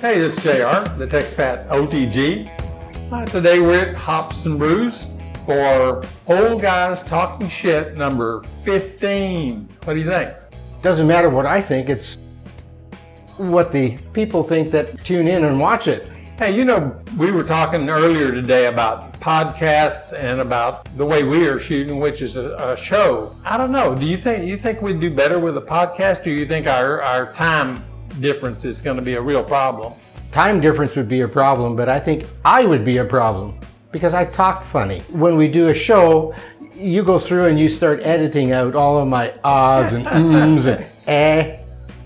Hey, this is JR, the TechSpat OTG. Today we're at Hops and Brews for Old Guys Talking Shit number 15. What do you think? Doesn't matter what I think, it's what the people think that tune in and watch it. Hey, you know, we were talking earlier today about podcasts and about the way we are shooting, which is a show. I don't know. Do you think we'd do better with a podcast, or you think our time difference is going to be a real problem? Time difference would be a problem, but I think I would be a problem because I talk funny. When we do a show, you go through and you start editing out all of my ahs and ums and eh.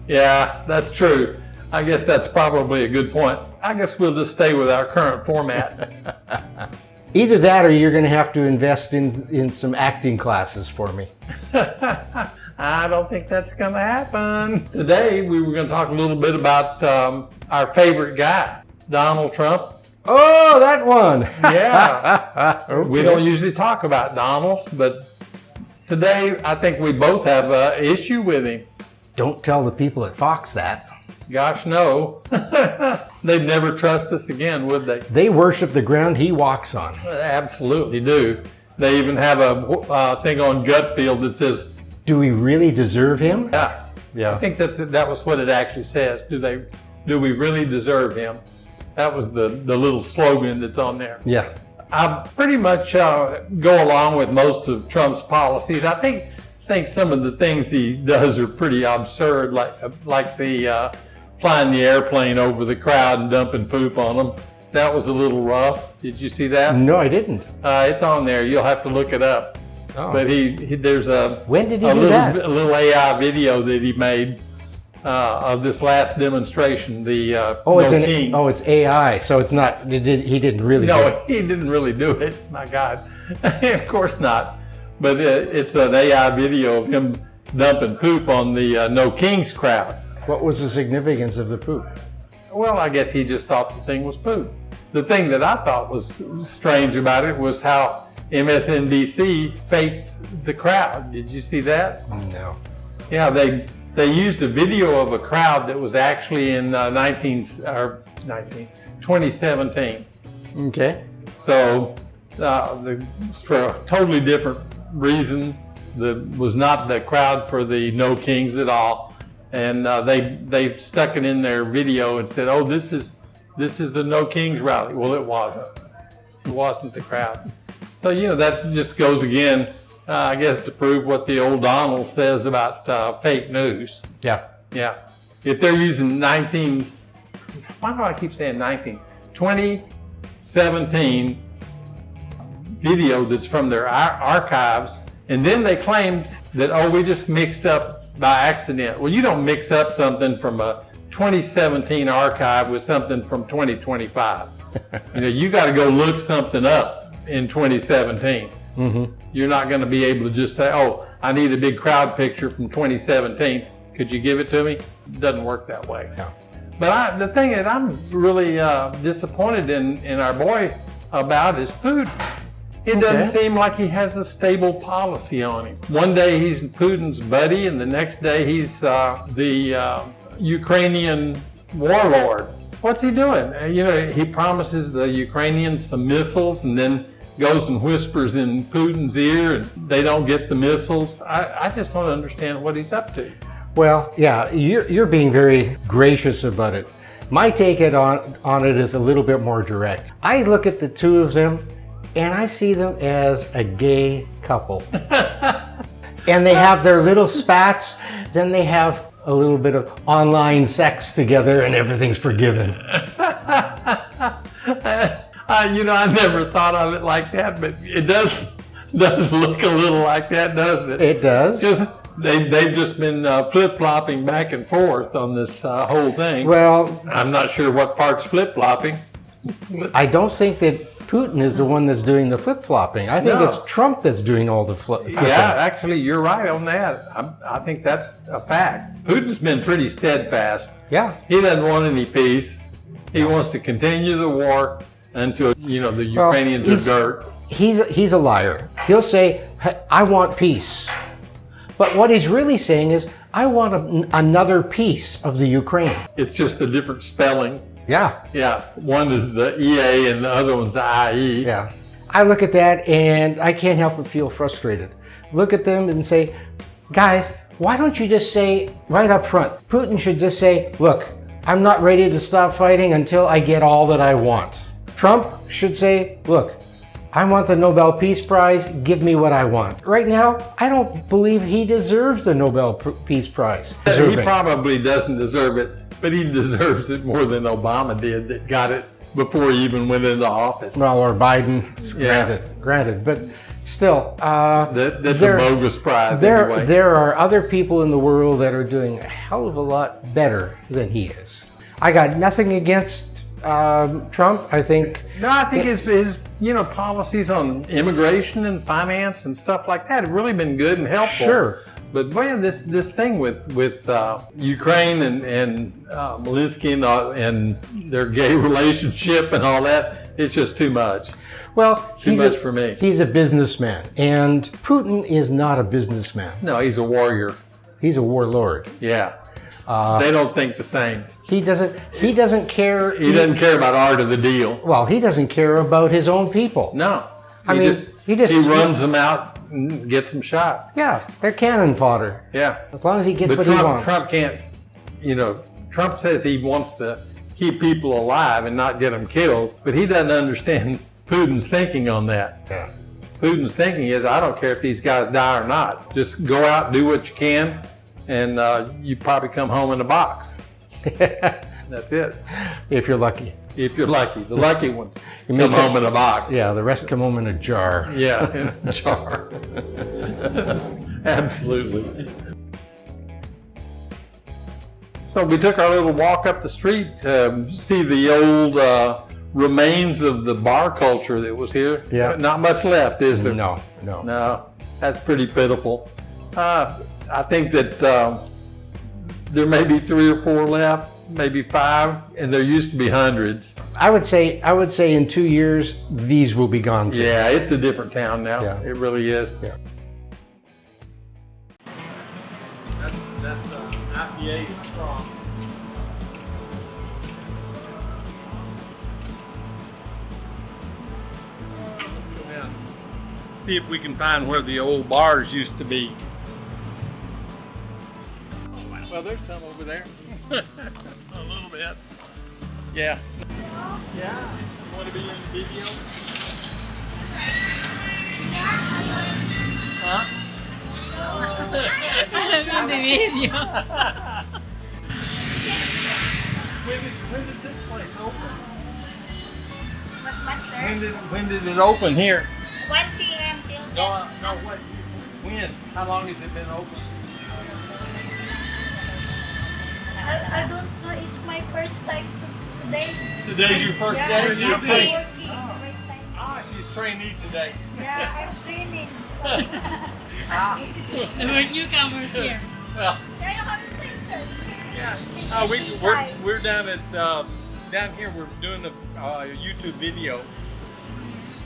Yeah, that's true. I guess that's probably a good point. I guess we'll just stay with our current format. Either that or you're going to have to invest in some acting classes for me. I don't think that's going to happen. Today, we were going to talk a little bit about our favorite guy, Donald Trump. Oh, that one. Yeah. Okay. We don't usually talk about Donald, but today I think we both have an issue with him. Don't tell the people at Fox that. Gosh, no. They'd never trust us again, would they? They worship the ground he walks on. They absolutely do. They even have a thing on Gutfield that says, Do we really deserve him? Yeah. I think that was what it actually says. Do we really deserve him? That was the little slogan that's on there. Yeah. I pretty much go along with most of Trump's policies. I think some of the things he does are pretty absurd, like the flying the airplane over the crowd and dumping poop on them. That was a little rough. Did you see that? No, I didn't. It's on there. You'll have to look it up. Oh. But there's When did he do that? A little AI video that he made of this last demonstration. The Kings. It's AI, so it's not. He didn't really. do it. He didn't really do it. My God, of course not. But it's an AI video of him dumping poop on the No Kings crowd. What was the significance of the poop? Well, I guess he just thought the thing was poop. The thing that I thought was strange about it was how MSNBC faked the crowd. Did you see that? No. Yeah, they used a video of a crowd that was actually in 2017. Okay. So for a totally different reason, was not the crowd for the No Kings at all, and they stuck it in their video and said, "Oh, this is the No Kings rally." Well, it wasn't. It wasn't the crowd. So that just goes again, I guess, to prove what the old Donald says about fake news. Yeah. Yeah. If they're using 2017 video that's from their archives, and then they claimed that, we just mixed up by accident. Well, you don't mix up something from a 2017 archive with something from 2025. You got to go look something up in 2017. Mm-hmm. You're not going to be able to just say, I need a big crowd picture from 2017. Could you give it to me? It doesn't work that way. No. But the thing that I'm really disappointed in our boy about is Putin. It doesn't seem like he has a stable policy on him. One day he's Putin's buddy, and the next day he's the Ukrainian warlord. What's he doing? He promises the Ukrainians some missiles and then goes and whispers in Putin's ear and they don't get the missiles. I just don't understand what he's up to. Well, yeah, you're being very gracious about it. My take on it is a little bit more direct. I look at the two of them and I see them as a gay couple. And they have their little spats, then they have a little bit of online sex together and everything's forgiven. I never thought of it like that, but it does look a little like that, doesn't it? It does. They've just been flip-flopping back and forth on this whole thing. Well, I'm not sure what part's flip-flopping. I don't think that Putin is the one that's doing the flip-flopping. I think it's Trump that's doing all the flipping. Yeah, actually, you're right on that. I think that's a fact. Putin's been pretty steadfast. Yeah. He doesn't want any peace. He wants to continue the war until, the Ukrainians are dirt. He's a liar. He'll say, hey, I want peace. But what he's really saying is, I want another piece of the Ukraine. It's just a different spelling. Yeah. Yeah, one is the EA and the other one's the IE. Yeah. I look at that and I can't help but feel frustrated. Look at them and say, guys, why don't you just say right up front, Putin should just say, look, I'm not ready to stop fighting until I get all that I want. Trump should say, look, I want the Nobel Peace Prize, give me what I want. Right now, I don't believe he deserves the Nobel Peace Prize. He probably doesn't deserve it, but he deserves it more than Obama did that got it before he even went into office. Well, or Biden, granted, but still. That's a bogus prize anyway. There are other people in the world that are doing a hell of a lot better than he is. I got nothing against Trump. I think his policies on immigration and finance and stuff like that have really been good and helpful. Sure. But man, this thing with Ukraine and Zelensky and their gay relationship and all that, it's just too much. Well, too much for me. He's a businessman, and Putin is not a businessman. No, he's a warrior. He's a warlord. Yeah. They don't think the same. He doesn't care. He doesn't care about art of the deal. Well, he doesn't care about his own people. No. He runs them out and gets them shot. Yeah, they're cannon fodder. Yeah. As long as he gets what Trump, he wants. Trump can't, Trump says he wants to keep people alive and not get them killed, but he doesn't understand Putin's thinking on that. Yeah. Putin's thinking is, I don't care if these guys die or not. Just go out, do what you can, and you probably come home in a box. That's it. If you're lucky. If you're lucky. The lucky ones come home in a box. Yeah, the rest come home in a jar. Yeah, in a jar. Absolutely. So we took our little walk up the street to see the old remains of the bar culture that was here. Yeah. Not much left, is there? No. No, that's pretty pitiful. I think that there may be 3 or 4 left, maybe 5, and there used to be hundreds. I would say in 2 years, these will be gone too. Yeah, it's a different town now. Yeah. It really is. Yeah. That's IPA is strong. See if we can find where the old bars used to be. Well, there's some over there. A little bit. Yeah. Yeah. You want to be in the video? Huh? In the video. When did this place open? What's there? When did it open here? 1 p.m. till 10. No, what? When? How long has it been open? I don't know. It's my first time today. Today's your first day? Yeah, You're it's training. my first time. She's trainee today. Yeah, I'm training. We're newcomers here. Well, Yeah, you have the same, sir. yeah. We're down at down here. We're doing a YouTube video,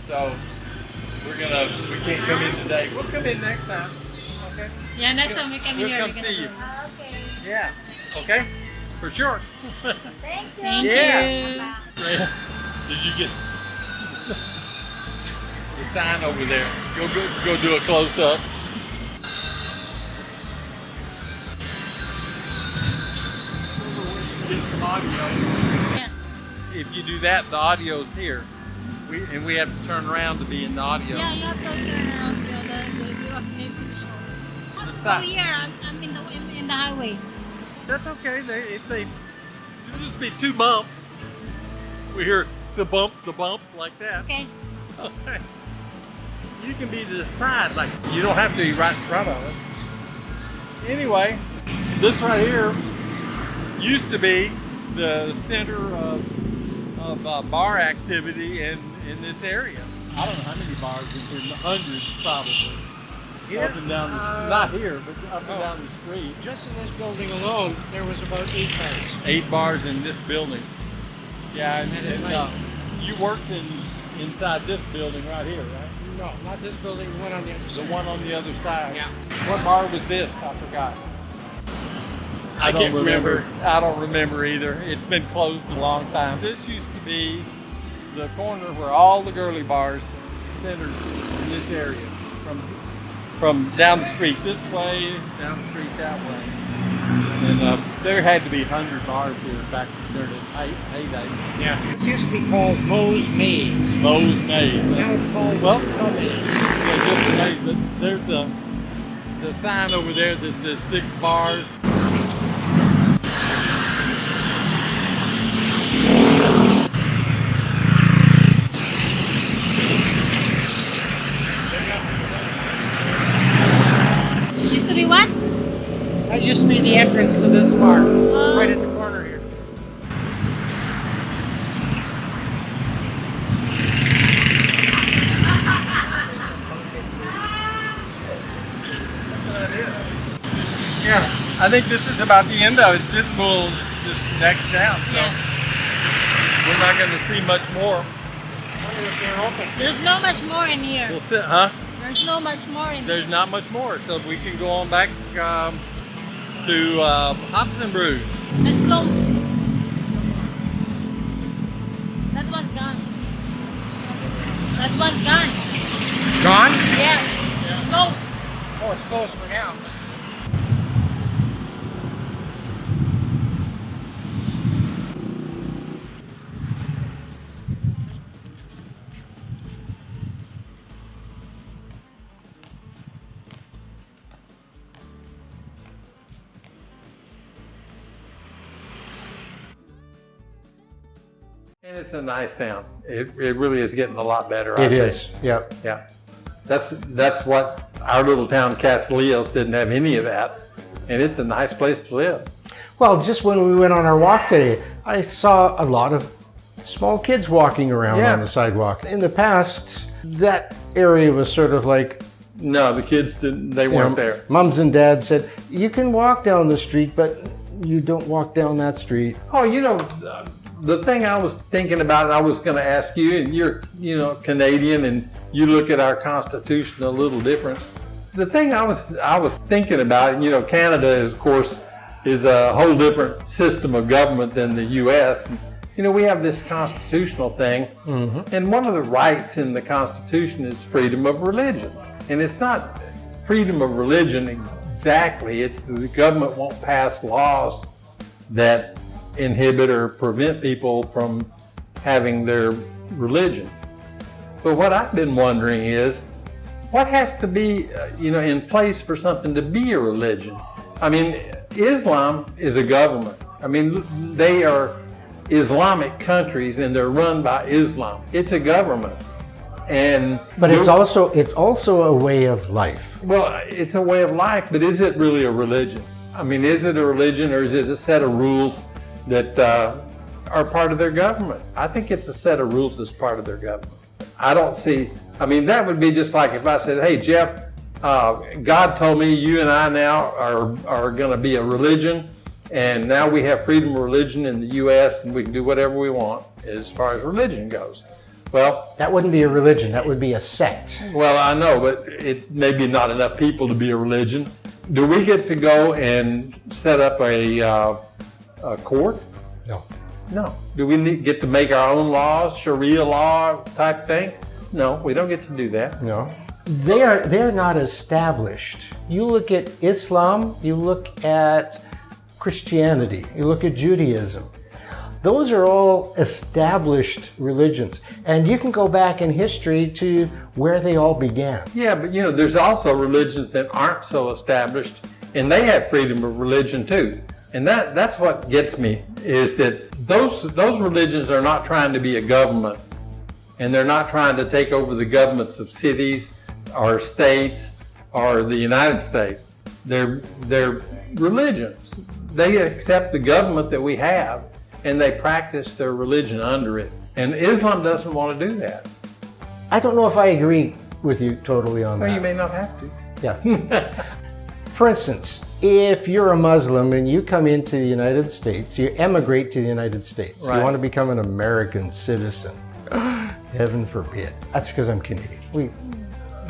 so we can't come in today. We'll come in next time. Okay. Yeah, next time we come We'll here, come we're gonna see you. do. Okay. Yeah. Okay. For sure. Thank you. Thank Yeah. you. Did you get the sign over there? Go do a close up. Get some audio. Yeah. If you do that, the audio's here. We have to turn around to be in the audio. Yeah, you have to turn around because needs to be shown. The So sign. here, I'm in the highway. That's okay. It'll just be 2 bumps. We hear the bump like that. Okay. Okay. You can be to the side, like you don't have to be right in front of it. Anyway, this right here used to be the center of bar activity in this area. I don't know how many bars, in the hundreds probably. Up and down, not here, but up and down the street. Just in this building alone, there was about 8 bars. 8 bars in this building. Yeah, and At night. you worked inside this building right here, right? No, not this building, the one on the other The side. one on the other side. Yeah. What bar was this? I forgot. I can't remember. I don't remember either. It's been closed a long time. This used to be the corner where all the girly bars centered in this area. From down the street this way, down the street that way. And there had to be 100 bars here back during its heyday. Yeah. It used to be called Moe's Maze. Moe's Maze. Now it's called the Maze. Yeah, just a maze, but there's the sign over there that says 6 bars. It used to be what? That used to be the entrance to this bar, right at the corner here. Yeah, I think this is about the end of it. Sitting Bull's just next down, so we're not going to see much more. There's no much more in here. We'll sit, huh? There's no much more in here. There's not much more, so we can go on back to Hops and Brews. It's close. That was gone. That was gone. Gone? Yeah. It's close. Oh, it's closed for now. And it's a nice town. It really is getting a lot better. It is, yep. Yeah. That's what our little town, Castellillos, didn't have any of that. And it's a nice place to live. Well, just when we went on our walk today, I saw a lot of small kids walking around Yeah. on the sidewalk. In the past, that area was sort of like, No, the kids didn't, they weren't there. Mums and dads said, you can walk down the street, but you don't walk down that street. Oh, the thing I was thinking about, and I was going to ask you, and you're, Canadian, and you look at our Constitution a little different. The thing I was thinking about, Canada, of course, is a whole different system of government than the U.S. We have this constitutional thing, and one of the rights in the Constitution is freedom of religion. And it's not freedom of religion exactly, it's the government won't pass laws that inhibit or prevent people from having their religion. But what I've been wondering is, what has to be, in place for something to be a religion? I mean, Islam is a government. I mean, they are Islamic countries and they're run by Islam. It's a government. But it's also a way of life. Well, it's a way of life, but is it really a religion? I mean, is it a religion, or is it a set of rules that are part of their government? I think it's a set of rules that's part of their government. I don't see, that would be just like if I said, hey, Jeff, God told me you and I now are going to be a religion, and now we have freedom of religion in the U.S., and we can do whatever we want as far as religion goes. Well, That wouldn't be a religion, that would be a sect. well, I know, but it may be not enough people to be a religion. Do we get to go and set up a court? No. No. Do we get to make our own laws, Sharia law type thing? No, we don't get to do that. No. They're not established. You look at Islam, you look at Christianity, you look at Judaism. Those are all established religions. And you can go back in history to where they all began. Yeah, but there's also religions that aren't so established, and they have freedom of religion too. And that's what gets me, is that those religions are not trying to be a government, and they're not trying to take over the governments of cities or states or the United States. They're religions. They accept the government that we have, and they practice their religion under it. And Islam doesn't want to do that. I don't know if I agree with you totally on Well, that. you may not have to. Yeah. For instance, if you're a Muslim and you come into the United States, you emigrate to the United States, Right. you want to become an American citizen. Heaven forbid. That's because I'm Canadian. We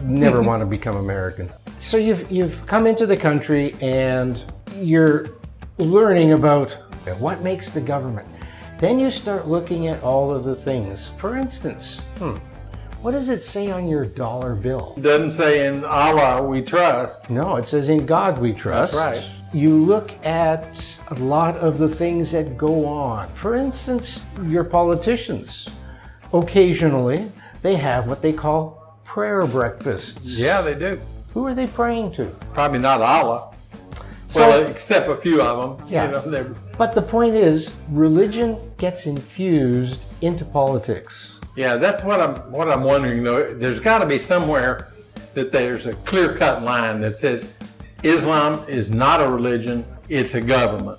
never want to become Americans. So you've come into the country and you're learning about what makes the government. Then you start looking at all of the things. For instance, what does it say on your dollar bill? It doesn't say in Allah we trust. No, it says in God we trust. That's right. You look at a lot of the things that go on. For instance, your politicians, occasionally, they have what they call prayer breakfasts. Yeah, they do. Who are they praying to? Probably not Allah. So- Well, except a few of them. Yeah. You know, they're- But the point is, religion gets infused into politics. yeah, that's what I'm wondering though. There's got to be somewhere that there's a clear-cut line that says Islam is not a religion, it's a government.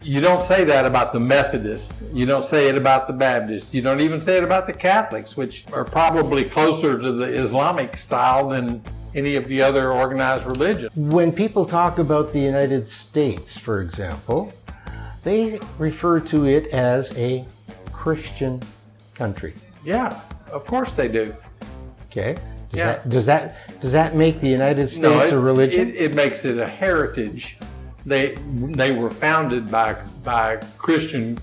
You don't say that about the Methodists. You don't say it about the Baptists. You don't even say it about the Catholics, which are probably closer to the Islamic style than any of the other organized religions. When people talk about the United States, for example, they refer to it as a Christian country. Yeah, of course they do. Okay? Yeah. Does that make the United States a religion? It makes it a heritage. They were founded by Christian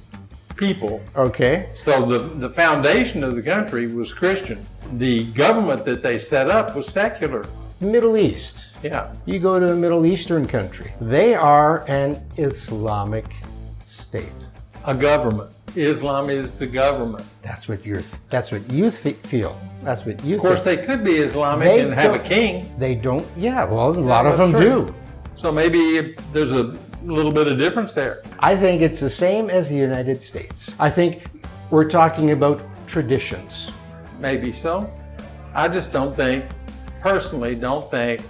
people. Okay. So the foundation of the country was Christian. The government that they set up was secular. Middle East. Yeah. You go to a Middle Eastern country. They are an Islamic state. A government. Islam is the government. That's what you feel. That's what you Of course, think. they could be Islamic They and have a don't- king. They don't. Yeah, well, a lot of that's them true. do. So maybe there's a little bit of difference there. I think it's the same as the United States. I think we're talking about traditions. Maybe so. I just personally don't think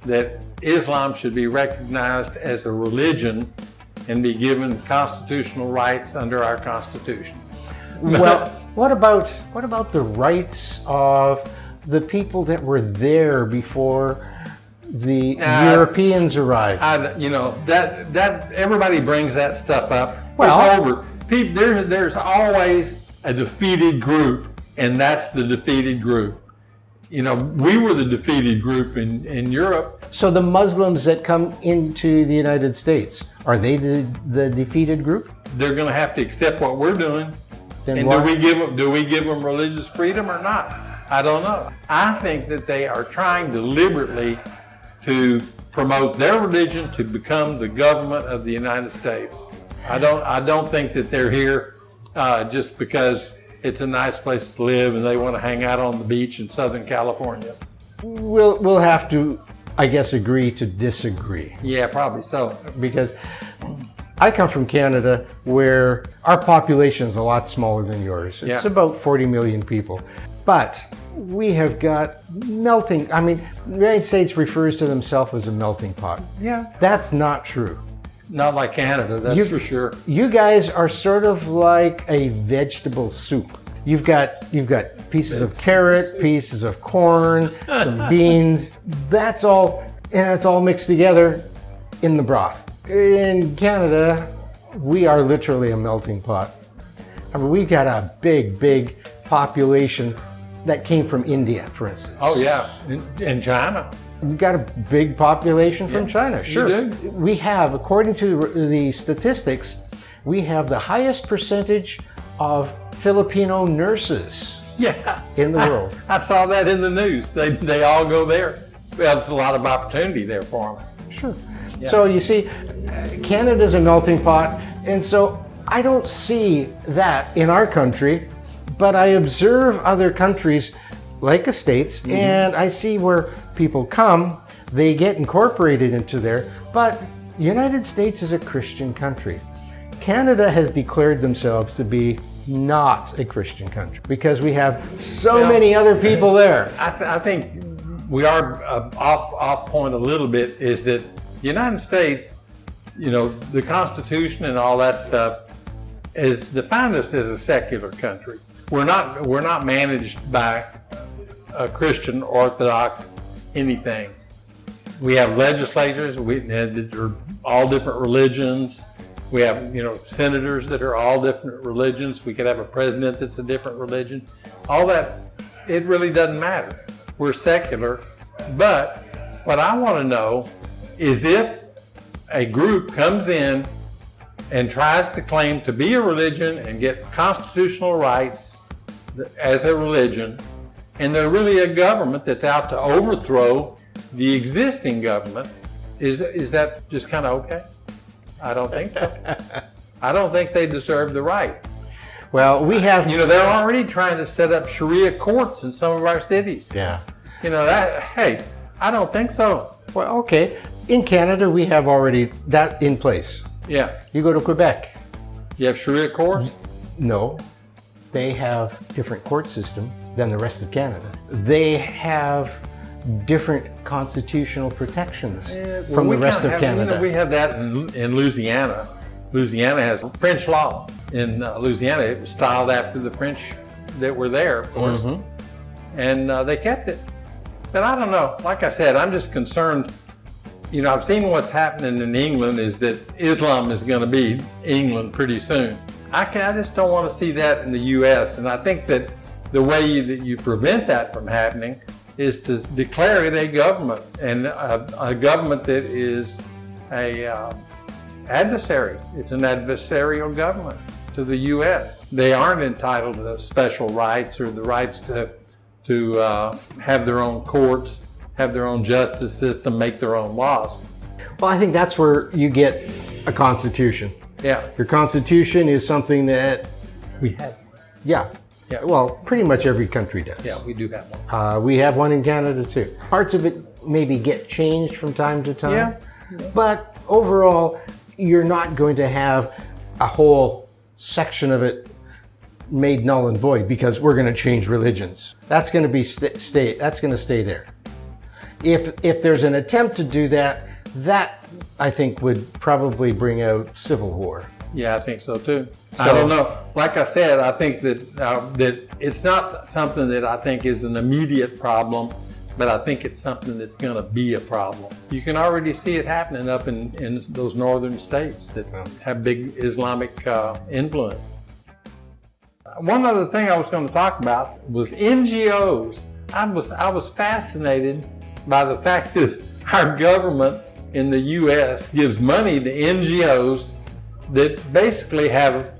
that Islam should be recognized as a religion and be given constitutional rights under our Constitution. Well, what about the rights of the people that were there before the Europeans arrived? That everybody brings that stuff up. Well- It's over. There's always a defeated group, and that's the defeated group. You know, we were the defeated group in Europe. So the Muslims that come into the United States, are they the defeated group? They're going to have to accept what we're doing. Then And why- do we give them religious freedom or not? I don't know. I think that they are trying deliberately to promote their religion to become the government of the United States. I don't think that they're here just because it's a nice place to live and they want to hang out on the beach in Southern California. We'll have to, I guess, agree to disagree. Yeah, probably so. Because I come from Canada, where our population is a lot smaller than yours. It's Yeah. about 40 million people. But we have got melting, the United States refers to themselves as a melting pot. Yeah. That's not true. Not like Canada, that's for sure. You guys are sort of like a vegetable soup. You've got pieces of carrot, pieces of corn, some beans. That's all, and it's all mixed together in the broth. In Canada, we are literally a melting pot. We've got a big population that came from India, for instance. Oh yeah, in China. We've got a big population from Yeah, China, you sure. do. We have, according to the statistics, we have the highest percentage of Filipino nurses Yeah. in the world. I saw that in the news. They all go there. Well, there's a lot of opportunity there for them. Sure. So you see, Canada's a melting pot, and so I don't see that in our country, but I observe other countries like the States, and I see where people come, they get incorporated into there, but the United States is a Christian country. Canada has declared themselves to be not a Christian country because we have so many other people there. I think we are off point a little bit. Is that the United States, the Constitution and all that stuff, has defined us as a secular country. We're not managed by a Christian Orthodox anything. We have legislatures that are all different religions. We have, senators that are all different religions. We could have a president that's a different religion. All that, it really doesn't matter. We're secular. But what I want to know is if a group comes in and tries to claim to be a religion and get constitutional rights as a religion, and they're really a government that's out to overthrow the existing government, is that just kind of okay? I don't think so. I don't think they deserve the right. Well, we have... They're already trying to set up Sharia courts in some of our cities. Yeah. Hey, I don't think so. Well, okay. In Canada, we have already that in place. Yeah. You go to Quebec. You have Sharia courts? No. They have different court system than the rest of Canada. They have different constitutional protections from the rest of Canada. We have that in Louisiana. Louisiana has French law. In Louisiana, it was styled after the French that were there, of course. And they kept it. But I don't know. Like I said, I'm just concerned. I've seen what's happening in England is that Islam is going to be England pretty soon. I just don't want to see that in the U.S. And I think that the way that you prevent that from happening is to declare it a government, and a government that is a adversary. It's an adversarial government to the U.S. They aren't entitled to special rights or the rights to have their own courts, have their own justice system, make their own laws. Well, I think that's where you get a constitution. Yeah. Your constitution is something that... We have. Yeah. Yeah. Well, pretty much every country does. Yeah, we do have one. We have one in Canada too. Parts of it maybe get changed from time to time. Yeah. But overall, you're not going to have a whole section of it made null and void because we're going to change religions. That's going to be that's going to stay there. If there's an attempt to do that, that I think would probably bring out civil war. Yeah, I think so too. I don't know. Like I said, I think that it's not something that I think is an immediate problem, but I think it's something that's going to be a problem. You can already see it happening up in those northern states that have big Islamic influence. One other thing I was going to talk about was NGOs. I was fascinated by the fact that our government in the U.S. gives money to NGOs that basically have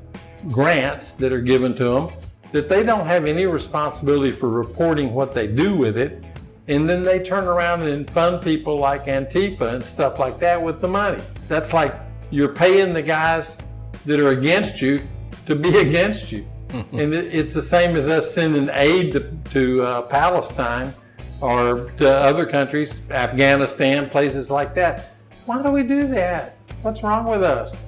grants that are given to them, that they don't have any responsibility for reporting what they do with it, and then they turn around and fund people like Antifa and stuff like that with the money. That's like you're paying the guys that are against you to be against you. And it's the same as us sending aid to Palestine or to other countries, Afghanistan, places like that. Why do we do that? What's wrong with us?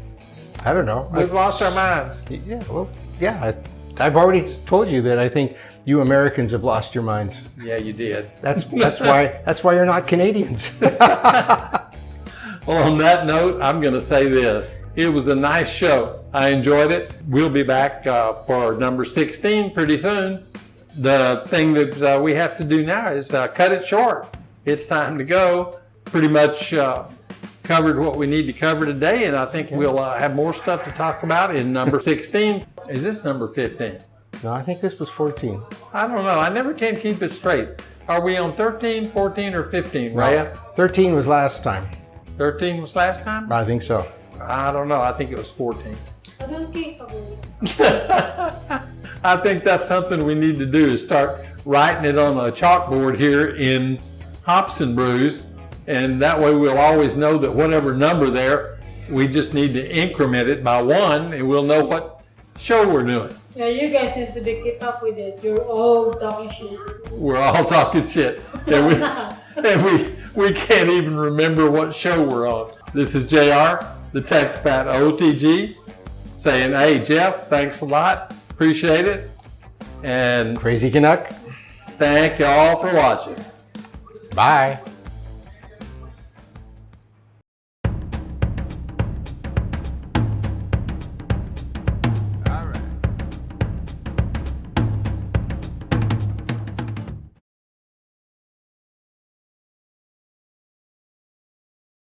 I don't know. We've lost our minds. Yeah, well, yeah. I've already told you that I think you Americans have lost your minds. Yeah, you did. That's why you're not Canadians. Well, on that note, I'm going to say this. It was a nice show. I enjoyed it. We'll be back for number 16 pretty soon. The thing that we have to do now is cut it short. It's time to go. Pretty much covered what we need to cover today, and I think we'll have more stuff to talk about in number 16. Is this number 15? No, I think this was 14. I don't know. I never can keep it straight. Are we on 13, 14, or 15, Raya? No, 13 was last time. 13 was last time? I think so. I don't know. I think it was 14. Okay. I think that's something we need to do is start writing it on a chalkboard here in Hobson Brews, and that way we'll always know that whatever number there, we just need to increment it by 1, and we'll know what show we're doing. Yeah, you guys need to be keep up with it. You're all talking shit. We're all talking shit, and we can't even remember what show we're on. This is JR, the TechSpat OTG, saying, hey, Jeff, thanks a lot. Appreciate it. And Crazy Canuck. thank y'all for watching. Bye.